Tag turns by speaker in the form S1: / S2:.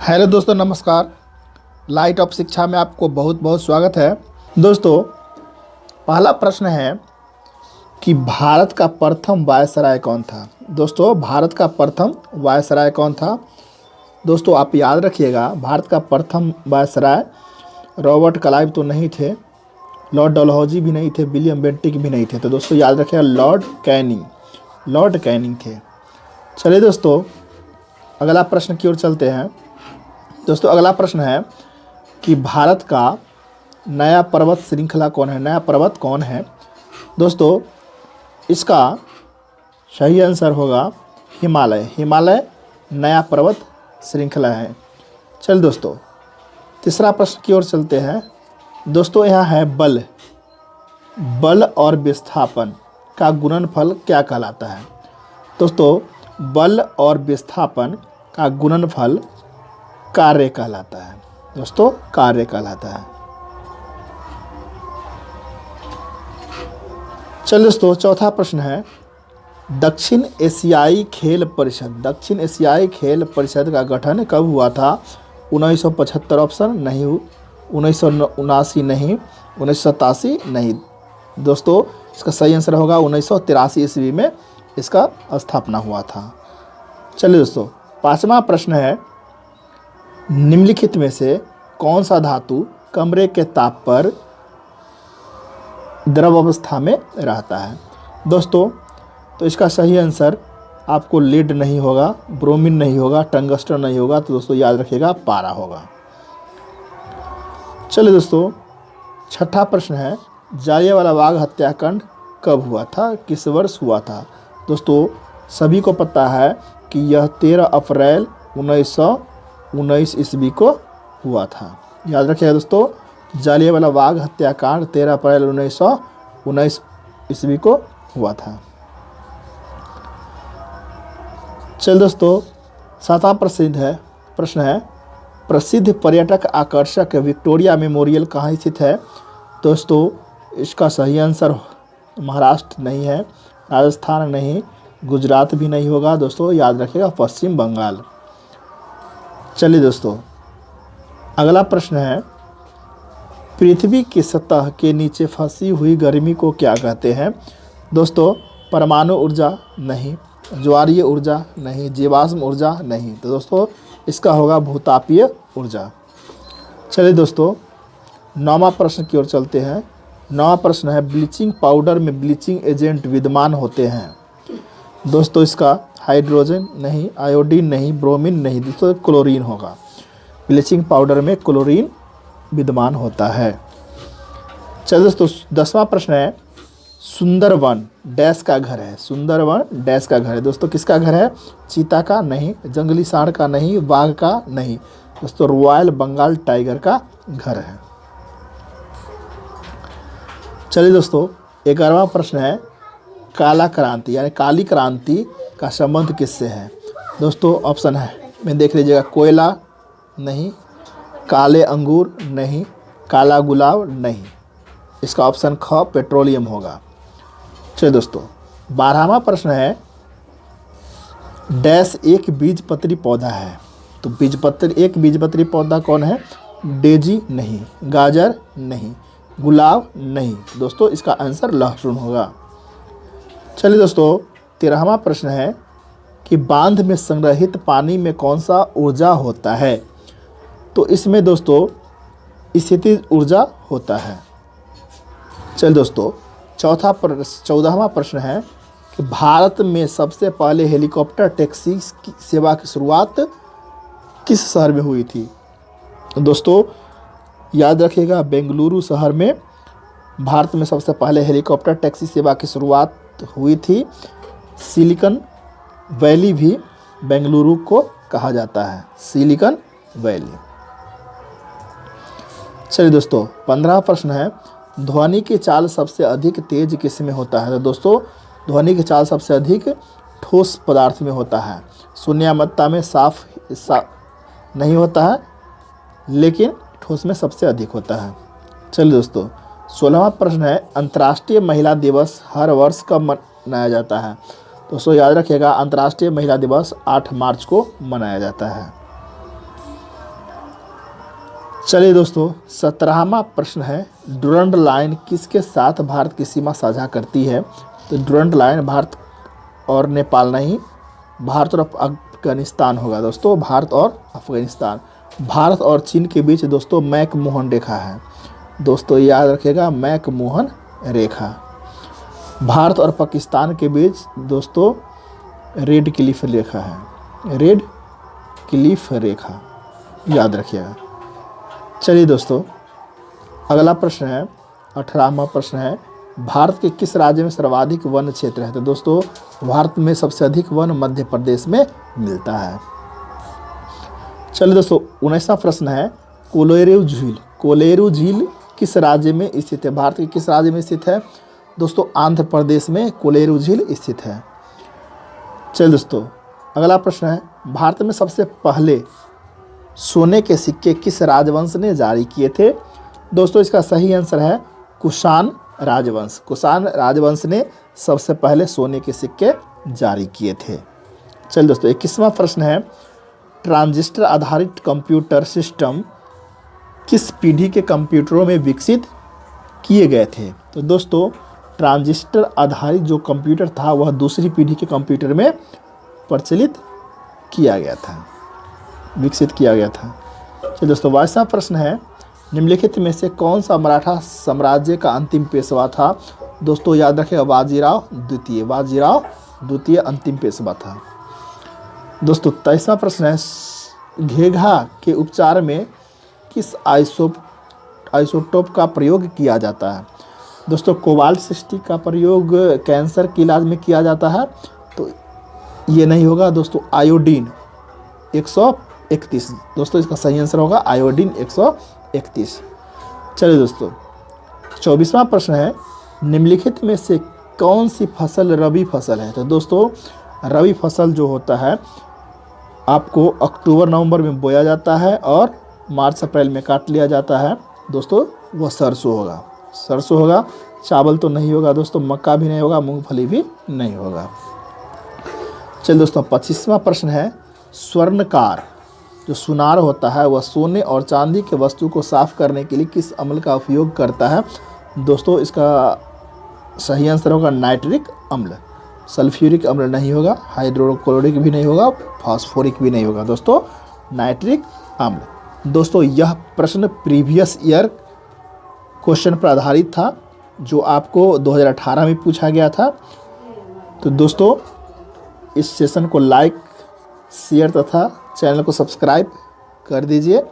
S1: Hello दोस्तों, नमस्कार। Light of शिक्षा में आपको बहुत बहुत स्वागत है। दोस्तों, पहला प्रश्न है कि भारत का प्रथम वायसराय कौन था। दोस्तों, भारत का प्रथम वायसराय कौन था। दोस्तों, आप याद रखिएगा, भारत का प्रथम वायसराय रॉबर्ट क्लाइव तो नहीं थे, लॉर्ड डलहौजी भी नहीं थे, विलियम बेंटिक भी नहीं थे। तो दोस्तों याद रखिएगा, लॉर्ड कैनिंग थे। चलिए दोस्तों, अगला प्रश्न की ओर चलते हैं। दोस्तों, अगला प्रश्न है कि भारत का नया पर्वत श्रृंखला कौन है। नया पर्वत कौन है। दोस्तों, इसका सही आंसर होगा हिमालय नया पर्वत श्रृंखला है। चल दोस्तों, तीसरा प्रश्न की ओर चलते हैं। दोस्तों, यहाँ है बल और विस्थापन का गुणनफल क्या कहलाता है। दोस्तों, बल और विस्थापन का गुणनफल कार्य कहलाता है। दोस्तों, कार्य कहलाता है। चलिए दोस्तों, चौथा प्रश्न है, दक्षिण एशियाई खेल परिषद का गठन कब हुआ था। 1975 ऑप्शन नहीं, 1979 नहीं, 1987 नहीं। दोस्तों, इसका सही आंसर होगा 1983 ईस्वी में इसका स्थापना हुआ था। चलिए दोस्तों, पांचवा प्रश्न है, निम्नलिखित में से कौन सा धातु कमरे के ताप पर द्रव अवस्था में रहता है। दोस्तों, तो इसका सही आंसर आपको लीड नहीं होगा, ब्रोमीन नहीं होगा, टंगस्टन नहीं होगा। तो दोस्तों याद रखिएगा, पारा होगा। चलिए दोस्तों, छठा प्रश्न है, जालियांवाला बाग हत्याकांड कब हुआ था, किस वर्ष हुआ था। दोस्तों, सभी को पता है कि यह 13 अप्रैल 1919 ईस्वी को हुआ था। याद रखिएगा दोस्तों, जालियांवाला बाग हत्याकांड 13 अप्रैल 1919 ईस्वी को हुआ था। चल दोस्तों, सातवां प्रश्न है, प्रसिद्ध पर्यटक आकर्षक विक्टोरिया मेमोरियल कहाँ स्थित है। दोस्तों, इसका सही आंसर महाराष्ट्र नहीं है, राजस्थान नहीं, गुजरात भी नहीं होगा। दोस्तों याद रखिएगा, पश्चिम बंगाल। चलिए दोस्तों, अगला प्रश्न है, पृथ्वी की सतह के नीचे फंसी हुई गर्मी को क्या कहते हैं। दोस्तों, परमाणु ऊर्जा नहीं, ज्वारीय ऊर्जा नहीं, जीवाश्म ऊर्जा नहीं। तो दोस्तों इसका होगा भूतापीय ऊर्जा। चलिए दोस्तों, नौवां प्रश्न की ओर चलते हैं। नौवां प्रश्न है, ब्लीचिंग पाउडर में ब्लीचिंग एजेंट विद्यमान होते हैं। दोस्तों, इसका हाइड्रोजन नहीं, आयोडीन नहीं, ब्रोमीन नहीं। दोस्तों, क्लोरीन होगा। ब्लीचिंग पाउडर में क्लोरीन विद्यमान होता है। चलिए दोस्तों, 10वां प्रश्न है, सुंदरवन डैश का घर है। सुंदरवन डैश का घर है। दोस्तों, किसका घर है। चीता का नहीं, जंगली सांड का नहीं, बाघ का नहीं। दोस्तों, रॉयल बंगाल टाइगर का घर है। चलिए दोस्तों, 11वां प्रश्न है, काला क्रांति यानी काली क्रांति का संबंध किससे है। दोस्तों, ऑप्शन है में देख लीजिएगा, कोयला नहीं, काले अंगूर नहीं, काला गुलाब नहीं। इसका ऑप्शन ख पेट्रोलियम होगा। चलिए दोस्तों, 12वां प्रश्न है, डैश एक बीजपत्री पौधा है। तो एक बीजपत्री पौधा कौन है। डेजी नहीं, गाजर नहीं, गुलाब नहीं। दोस्तों, इसका आंसर लहसुन होगा। चलिए दोस्तों, 13वां प्रश्न है कि बांध में संग्रहित पानी में कौन सा ऊर्जा होता है। तो इसमें दोस्तों स्थितिज ऊर्जा होता है। चलिए दोस्तों, 14वां प्रश्न है कि भारत में सबसे पहले हेलीकॉप्टर टैक्सी सेवा की शुरुआत किस शहर में हुई थी। दोस्तों याद रखिएगा, बेंगलुरु शहर में भारत में सबसे पहले हेलीकॉप्टर टैक्सी सेवा की शुरुआत हुई थी। सिलिकॉन वैली भी बेंगलुरु को कहा जाता है, सिलिकॉन वैली। चलिए दोस्तों, 15वां प्रश्न है, ध्वनि की चाल सबसे अधिक तेज किस में होता है। तो दोस्तों, ध्वनि की चाल सबसे अधिक ठोस पदार्थ में होता है। शून्यावत्ता में साफ नहीं होता है, लेकिन ठोस में सबसे अधिक होता है। चलिए दोस्तों, 16वां प्रश्न है, अंतर्राष्ट्रीय महिला दिवस हर वर्ष कब मनाया जाता है। दोस्तों याद रखिएगा, अंतर्राष्ट्रीय महिला दिवस 8 मार्च को मनाया जाता है। चलिए दोस्तों, 17वां प्रश्न है, डुरंड लाइन किसके साथ भारत की सीमा साझा करती है? तो डुरंड लाइन भारत और नेपाल नहीं, भारत और अफगानिस्तान होगा दोस्तों, भारत और अफगानिस्तान। भारत और चीन के बीच दोस्तों मैक-मोहन रेखा है। दोस्तों याद रखिएगा, मैक-मोहन रेखा। भारत और पाकिस्तान के बीच दोस्तों रेड क्लिफ रेखा है, रेड क्लिफ रेखा, याद रखिएगा। चलिए दोस्तों, अगला प्रश्न है, 18वां प्रश्न है, भारत के किस राज्य में सर्वाधिक वन क्षेत्र है? तो दोस्तों भारत में सबसे अधिक वन मध्य प्रदेश में मिलता है। चलिए दोस्तों, 19वां प्रश्न है, कोलेरू झील, कोलेरू झील किस राज्य में स्थित है? भारत के किस राज्य में स्थित है? दोस्तों आंध्र प्रदेश में कोलेरू झील स्थित है। चलिए दोस्तों, अगला प्रश्न है, भारत में सबसे पहले सोने के सिक्के किस राजवंश ने जारी किए थे? दोस्तों इसका सही आंसर है कुषाण राजवंश। कुषाण राजवंश ने सबसे पहले सोने के सिक्के जारी किए थे। चलिए दोस्तों, 21वां प्रश्न है, ट्रांजिस्टर आधारित कंप्यूटर सिस्टम किस पीढ़ी के कंप्यूटरों में विकसित किए गए थे? तो दोस्तों ट्रांजिस्टर आधारित जो कंप्यूटर था वह दूसरी पीढ़ी के कंप्यूटर में प्रचलित किया गया था, विकसित किया गया था। चलिए दोस्तों, 22वां प्रश्न है, निम्नलिखित में से कौन सा मराठा साम्राज्य का अंतिम पेशवा था? दोस्तों याद रखिएगा, बाजीराव द्वितीय, बाजीराव द्वितीय अंतिम पेशवा था। दोस्तों 23वां प्रश्न है, घेघा के उपचार में किस आइसोटोप का प्रयोग किया जाता है? दोस्तों कोबाल्ट 60 का प्रयोग कैंसर के इलाज में किया जाता है, तो ये नहीं होगा दोस्तों, आयोडीन 131। दोस्तों इसका सही आंसर होगा आयोडीन 131। चलिए दोस्तों, 24वां प्रश्न है, निम्नलिखित में से कौन सी फसल रबी फसल है? तो दोस्तों रबी फसल जो होता है आपको अक्टूबर नवंबर में बोया जाता है और मार्च अप्रैल में काट लिया जाता है। दोस्तों वह सरसों होगा, सरसों होगा, चावल तो नहीं होगा दोस्तों, मक्का भी नहीं होगा, मूंगफली भी नहीं होगा। चलिए दोस्तों, 25वां प्रश्न है, स्वर्णकार जो सुनार होता है वह सोने और चांदी के वस्तु को साफ करने के लिए किस अम्ल का उपयोग करता है? दोस्तों इसका सही आंसर होगा नाइट्रिक अम्ल। सल्फ्यूरिक अम्ल नहीं होगा, हाइड्रोक्लोरिक भी नहीं होगा, फास्फोरिक भी नहीं होगा दोस्तों, नाइट्रिक अम्ल। दोस्तों यह प्रश्न प्रीवियस ईयर क्वेश्चन पर आधारित था जो आपको 2018 में पूछा गया था। तो दोस्तों इस सेशन को लाइक, शेयर तथा चैनल को सब्सक्राइब कर दीजिए।